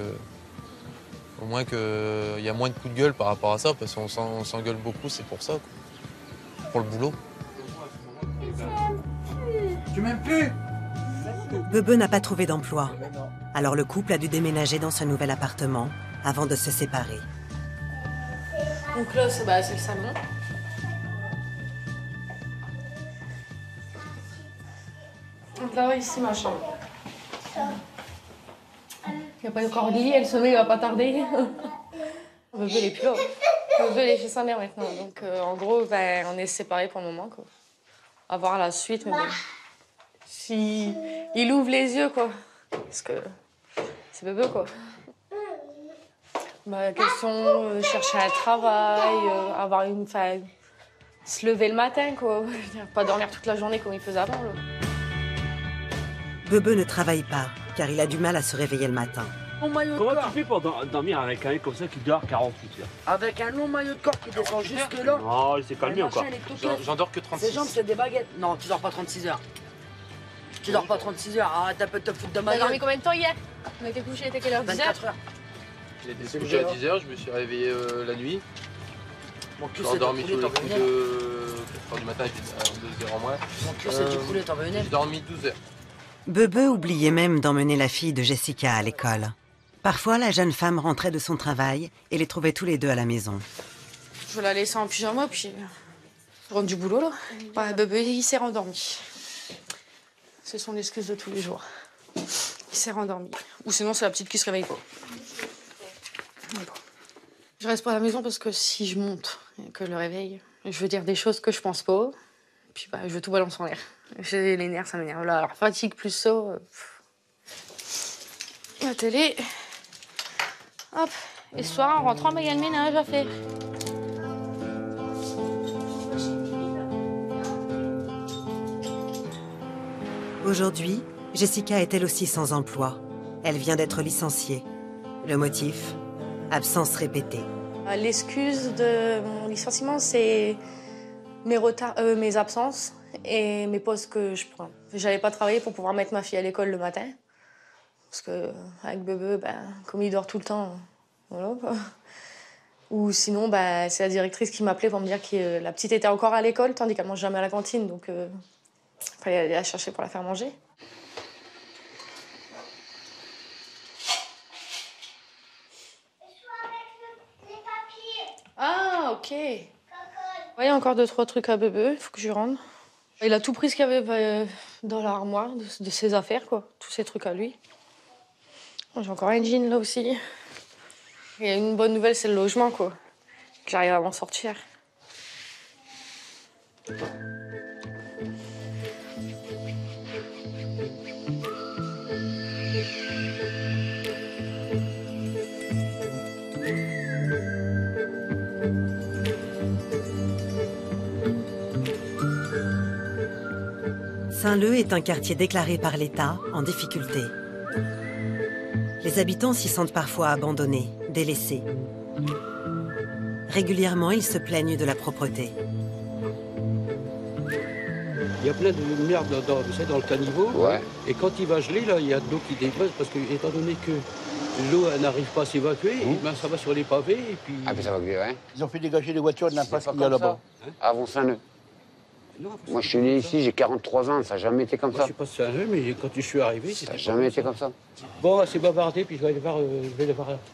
au moins qu'il y a moins de coups de gueule par rapport à ça, parce qu'on s'engueule beaucoup, c'est pour ça, quoi. Pour le boulot. Tu m'aimes plus? Bebeu n'a pas trouvé d'emploi. Alors le couple a dû déménager dans ce nouvel appartement avant de se séparer. Donc là, c'est le salon. Donc là, ici, ma chambre. Il n'y a pas encore de lit, elle sommeil, il va pas tarder. Bebeu, il est plus là. Bebeu, il est chez sa mère maintenant. Donc, en gros, on est séparés pour le moment, quoi. À voir la suite, mais bon. il ouvre les yeux, quoi. Parce que c'est bébé, quoi. Bah, question, chercher un travail, avoir une... Enfin, se lever le matin, quoi. Pas dormir toute la journée comme il faisait avant, là. Bebe ne travaille pas, car il a du mal à se réveiller le matin. Comment tu fais pour dormir avec un mec comme ça qui dort 48 heures? Avec un long maillot de corps qui descend jusque là. Non, il s'est calmé encore. J'en dors que 36. Ses jambes, c'est des baguettes. Non, tu dors pas 36 heures. Tu dors pas 36 heures. Arrête un peu de te foutre de ma T'as gueule. dormi combien de temps hier? On était couché, était quelle heure? 24 heures. J'ai été couché à 10h, je me suis réveillé la nuit. Mon cul, J'ai c'est endormi du sur poulet, le t'en coup veux une de 4h du matin, il était à 2h en moins. Mon cul, c'est du poulet, t'en veux une? J'ai dormi 12 heures. Bebe oubliait même d'emmener la fille de Jessica à l'école. Parfois, la jeune femme rentrait de son travail et les trouvait tous les deux à la maison. Je la laissais en pyjama, puis je rentre du boulot, là. Bah, bébé, il s'est rendormi. C'est son excuse de tous les jours. Il s'est rendormi. Ou sinon, c'est la petite qui se réveille pas. Mais bon. Je reste pas à la maison parce que si je monte et que je le réveille, je veux dire des choses que je pense pas. Puis bah, je veux tout balancer en l'air. J'ai les nerfs, ça m'énerve. Là, alors, fatigue plus ça. La télé. Hop. Et ce soir, en rentrant, il y a le ménage à faire. Aujourd'hui, Jessica est elle aussi sans emploi. Elle vient d'être licenciée. Le motif ? Absence répétée. L'excuse de mon licenciement, c'est mes absences et mes pauses que je prends. J'allais pas travailler pour pouvoir mettre ma fille à l'école le matin. Parce que avec bébé, comme il dort tout le temps, voilà. Ou sinon, c'est la directrice qui m'appelait pour me dire que la petite était encore à l'école, tandis qu'elle mange jamais à la cantine, donc fallait aller la chercher pour la faire manger. Ah, ok. Il y a encore 2-3 trucs à bébé, il faut que je rende. Il a tout pris ce qu'il y avait dans l'armoire de ses affaires, quoi. Tous ces trucs à lui. J'ai encore un jean là aussi. Et une bonne nouvelle, c'est le logement, quoi. Que j'arrive à m'en sortir. Saint-Leu est un quartier déclaré par l'État en difficulté. Les habitants s'y sentent parfois abandonnés, délaissés. Régulièrement, ils se plaignent de la propreté. Il y a plein de merde dans le caniveau. Ouais. Et quand il va geler, là, il y a de l'eau qui dépasse parce que, étant donné que l'eau n'arrive pas à s'évacuer, ça va sur les pavés et puis... Ah, puis ça va que ouais. Ils ont fait dégager les voitures de l'impasse qu'il y a là-bas. Avant Saint-Leu. Moi, je suis né ici, j'ai 43 ans, ça n'a jamais été comme ça. Je suis pas Saint-Leu, mais quand je suis arrivé, ça n'a jamais été comme ça. Bon, c'est bavardé, puis je vais aller voir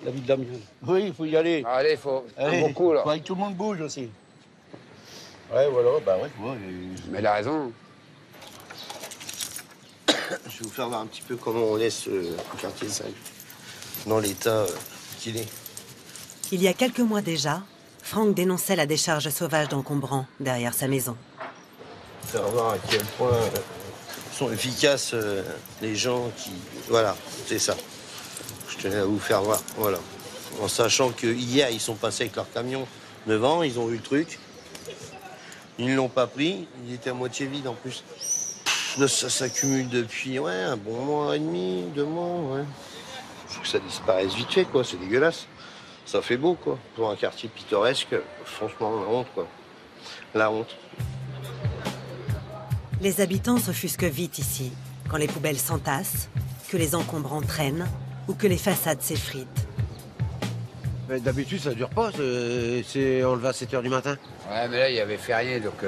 la ville d'Amiens. Oui, il faut y aller. Allez, il faut un bon coup, là. Faut que tout le monde bouge aussi. Ouais, voilà, bah ouais, tu vois. Mais il a raison. Je vais vous faire voir un petit peu comment on laisse le quartier de Saint-Leu dans l'état qu'il est. Il y a quelques mois déjà, Franck dénonçait la décharge sauvage d'encombrants derrière sa maison. Faire voir à quel point sont efficaces les gens qui... Voilà, c'est ça. Je tenais à vous faire voir, voilà. En sachant que hier, ils sont passés avec leur camion devant, ils ont vu le truc. Ils ne l'ont pas pris, il était à moitié vide en plus. Là, ça s'accumule depuis, un bon mois et demi, 2 mois, ouais. Faut que ça disparaisse vite fait, quoi, c'est dégueulasse. Ça fait beau, quoi. Pour un quartier pittoresque, franchement, la honte, quoi. La honte. Les habitants s'offusquent vite ici, quand les poubelles s'entassent, que les encombrants traînent ou que les façades s'effritent. D'habitude, ça dure pas, c'est enlevé à 7h du matin. Ouais, mais là, il y avait férié, donc...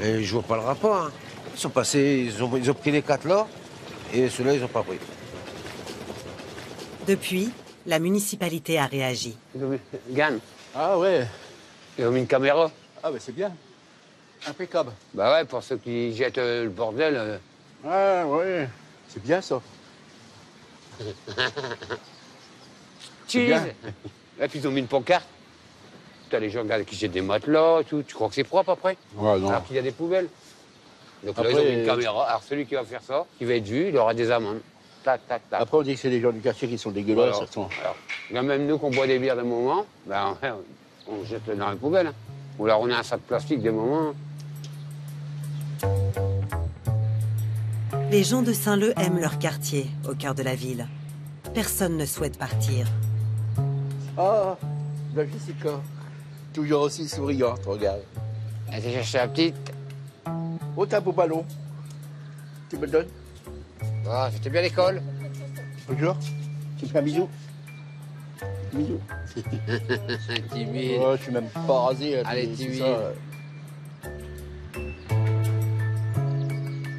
Et je vois pas le rapport, hein. Ils sont passés, ils ont pris les 4 là, et ceux-là, ils ont pas pris. Depuis, la municipalité a réagi. Gann. Ah ouais. Ils ont mis une caméra. Ah, c'est bien. Impeccable. Bah ouais, pour ceux qui jettent le bordel. Ah ouais, c'est bien ça. Cheese. Et puis ils ont mis une pancarte. T'as les gens qui jettent des matelas, tout. Tu crois que c'est propre après? Ouais, non. Alors qu'il y a des poubelles. Donc là, ils ont mis une caméra. Alors celui qui va faire ça, qui va être vu, il aura des amendes. Tac, tac, tac. Après, on dit que c'est les gens du quartier qui sont dégueulasses. Alors, là, même nous, qu'on boit des bières d'un moment, ben, on jette dans la poubelle. Hein. Ou alors on a un sac plastique des moments. Les gens de Saint-Leu aiment leur quartier, au cœur de la ville. Personne ne souhaite partir. Ah, la Jessica. Toujours aussi souriante, regarde. Elle s'est cherchée la petite. Oh, t'as un beau ballon. Tu me le donnes? Ah, c'était bien l'école. Bonjour. Tu me fais un bisou? Bisou. Timide. Oh, je suis même pas rasé. Allez, timide.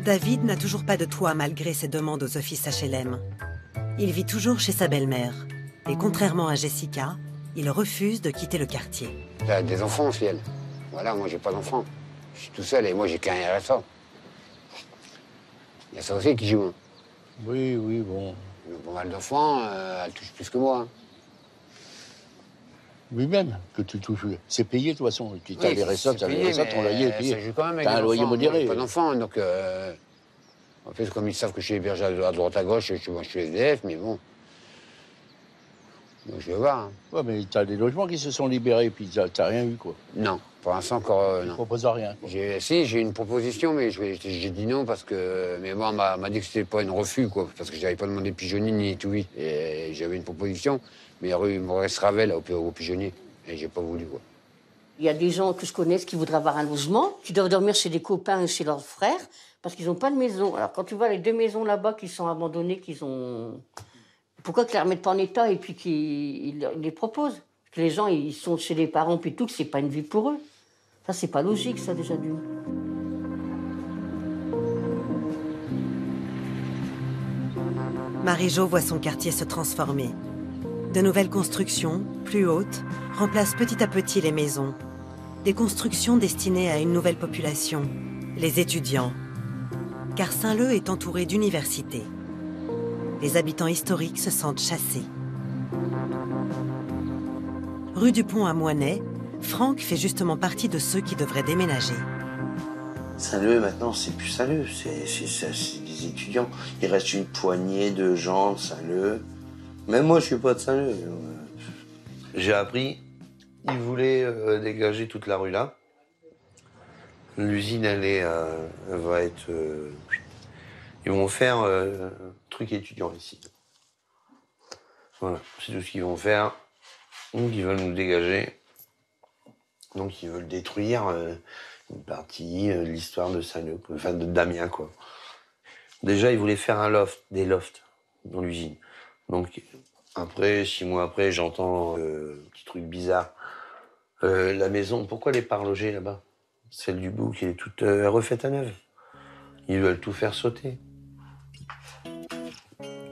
David n'a toujours pas de toit malgré ses demandes aux offices HLM. Il vit toujours chez sa belle-mère. Et contrairement à Jessica, il refuse de quitter le quartier. Elle a des enfants aussi, elle. Voilà, moi, j'ai pas d'enfants. Je suis tout seul et moi, j'ai qu'un RSA. Il y a ça aussi qui joue. Hein. Oui, oui, bon. Elle a pas mal d'enfants, elle touche plus que moi. Hein. Oui, même, que tu touches. C'est payé, de toute façon. Tu as les RSA, ton loyer est payé. Ça joue quand même avec t'as un loyer modéré. Pas d'enfants, donc... En fait, comme ils savent que je suis hébergé à droite à gauche, moi, je suis SDF, mais bon... Donc, je vais voir. Hein. Ouais, mais t'as des logements qui se sont libérés, puis t'as rien eu, quoi. Non, pour l'instant, encore, non. Tu proposes rien, quoi. Si, j'ai une proposition, mais j'ai dit non parce que... Mais moi, on m'a dit que c'était pas un refus, quoi, parce que j'avais pas demandé pigeonnier ni tout, oui. Et j'avais une proposition, mais rue Maurice Ravel, au pigeonnier, et j'ai pas voulu, quoi. Il y a des gens que je connaisse qui voudraient avoir un logement, qui doivent dormir chez des copains ou chez leurs frères, parce qu'ils n'ont pas de maison. Alors, quand tu vois les 2 maisons là-bas qui sont abandonnées, qu'ils ont... Pourquoi qu'ils ne les remettent pas en état et puis qu'ils les proposent? Parce que les gens, ils sont chez les parents, puis tout, que c'est pas une vie pour eux. Ça, c'est pas logique, ça, déjà, d'une. Marie-Jo voit son quartier se transformer. De nouvelles constructions, plus hautes, remplacent petit à petit les maisons. Des constructions destinées à une nouvelle population, les étudiants. Car Saint-Leu est entouré d'universités. Les habitants historiques se sentent chassés. Rue du Pont à Moinet, Franck fait justement partie de ceux qui devraient déménager. Saint-Leu, maintenant, c'est plus Saint-Leu, c'est des étudiants. Il reste une poignée de gens de Saint-Leu. Même moi, je suis pas de Saint-Leu. J'ai appris, ils voulaient dégager toute la rue là. L'usine, elle va être... ils vont faire un truc étudiant ici. Voilà, c'est tout ce qu'ils vont faire. Donc, ils veulent nous dégager. Donc, ils veulent détruire une partie de l'histoire de Saint-Leu, enfin de Damien, quoi. Déjà, ils voulaient faire un loft, des lofts dans l'usine. Donc, après, 6 mois après, j'entends petit truc bizarre. La maison, pourquoi elle n'est pas relogée là-bas? Celle du bout qui est toute refaite à neuf. Ils veulent tout faire sauter.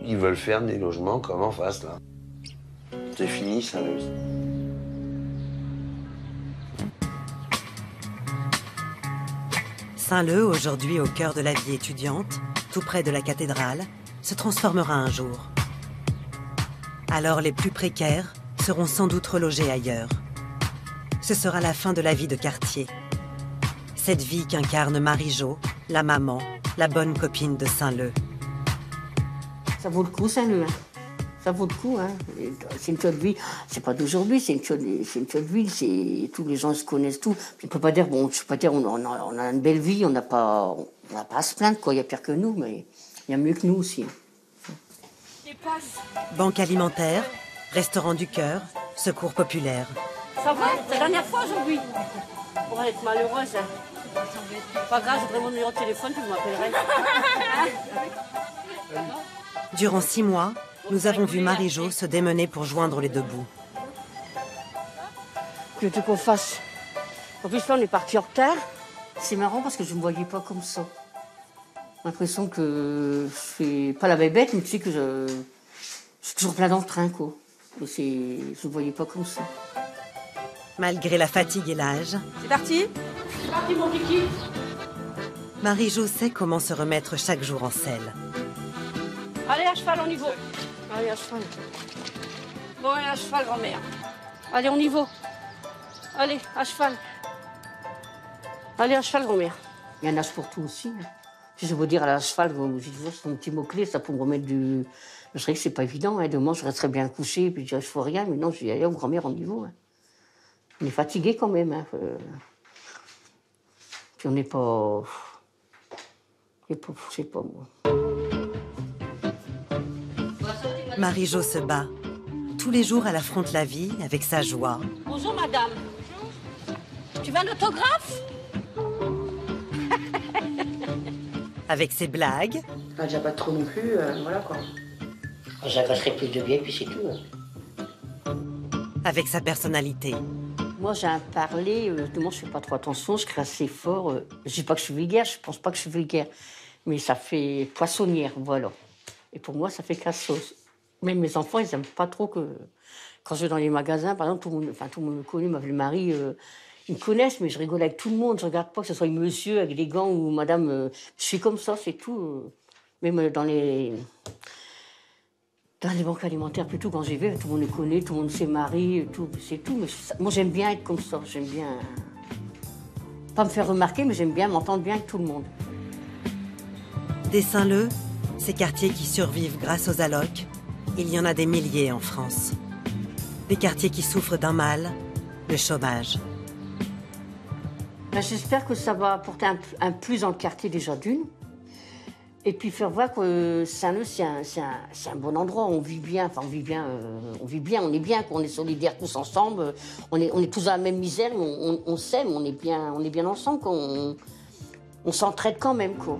Ils veulent faire des logements comme en face, là. C'est fini, Saint-Leu. Saint-Leu, aujourd'hui au cœur de la vie étudiante, tout près de la cathédrale, se transformera un jour. Alors les plus précaires seront sans doute relogés ailleurs. Ce sera la fin de la vie de quartier. Cette vie qu'incarne Marie-Jo, la maman, la bonne copine de Saint-Leu. Ça vaut le coup, Saint-Leu. Hein. Ça vaut le coup. Hein. C'est une chouette ville. C'est pas d'aujourd'hui, c'est une chouette ville. Tous les gens se connaissent, tout. Je ne peux pas dire, on a une belle vie, on n'a pas à se plaindre, quoi. Il y a pire que nous, mais il y a mieux que nous aussi. Banque alimentaire, restaurant du cœur, secours populaire. Ça va? C'est la dernière fois aujourd'hui. On va être malheureuse. Hein. Pas grave, je voudrais mon numéro de téléphone, puis vous m'appellerez. Durant 6 mois, nous avons vu Marie-Jo se démener pour joindre les 2 bouts. Que tu qu'on fasse. En plus, là, on est parti en retard. C'est marrant parce que je ne me voyais pas comme ça. J'ai l'impression que je suis pas la bébête, mais tu sais que je suis toujours plein dans le train, quoi. Mais je ne me voyais pas comme ça. Malgré la fatigue et l'âge, C'est parti? C'est parti, mon kiki. Marie-Jo sait comment se remettre chaque jour en selle. Allez, à cheval, on y va. Allez, à cheval. Bon, allez, à cheval, grand-mère. Allez, on y va. Allez, à cheval. Allez, à cheval, grand-mère. Il y a un âge pour tout aussi. Hein. Si je veux dire à la cheval, j'ai toujours son petit mot-clé, ça pour me remettre du... Je sais que c'est pas évident, hein. Demain, je resterais bien couché, puis je dirais, je fais rien, mais non, je dis, allez, grand-mère, rendez-vous. Hein. On est fatigué quand même. Hein. Puis on n'est pas... Je sais pas, moi. Marie-Jo se bat. Tous les jours, elle affronte la vie avec sa joie. Bonjour, madame. Tu veux un autographe? Avec ses blagues. Quand déjà pas trop non plus, voilà quoi. J'agacerai plus de biais, puis c'est tout. Avec sa personnalité. Moi, j'ai un parler, moi, je fais pas trop attention, je crie assez fort. Je dis pas que je suis vulgaire, je pense pas que je suis vulgaire. Mais ça fait poissonnière, voilà. Et pour moi, ça fait casse-sauce. Même mes enfants, ils aiment pas trop que... Quand je vais dans les magasins, par exemple, tout le monde me connaît, le mari, ils me connaissent, mais je rigole avec tout le monde. Je regarde pas que ce soit monsieur avec des gants ou madame. Je suis comme ça, c'est tout. Même dans les banques alimentaires, plutôt, quand j'y vais, tout le monde me connaît, tout le monde sait mari, tout, c'est tout. Mais moi, j'aime bien être comme ça. J'aime bien... Pas me faire remarquer, mais j'aime bien m'entendre bien avec tout le monde. Des Saint-Leu, ces quartiers qui survivent grâce aux allocs, il y en a des milliers en France. Des quartiers qui souffrent d'un mal, le chômage. Ben, j'espère que ça va apporter un plus dans le quartier déjà d'une. Et puis faire voir que Saint-Leu, c'est un bon endroit. On vit bien, enfin on est bien, on est solidaires tous ensemble. On est tous dans la même misère, on s'aime, on est bien ensemble, on s'entraide quand même, quoi.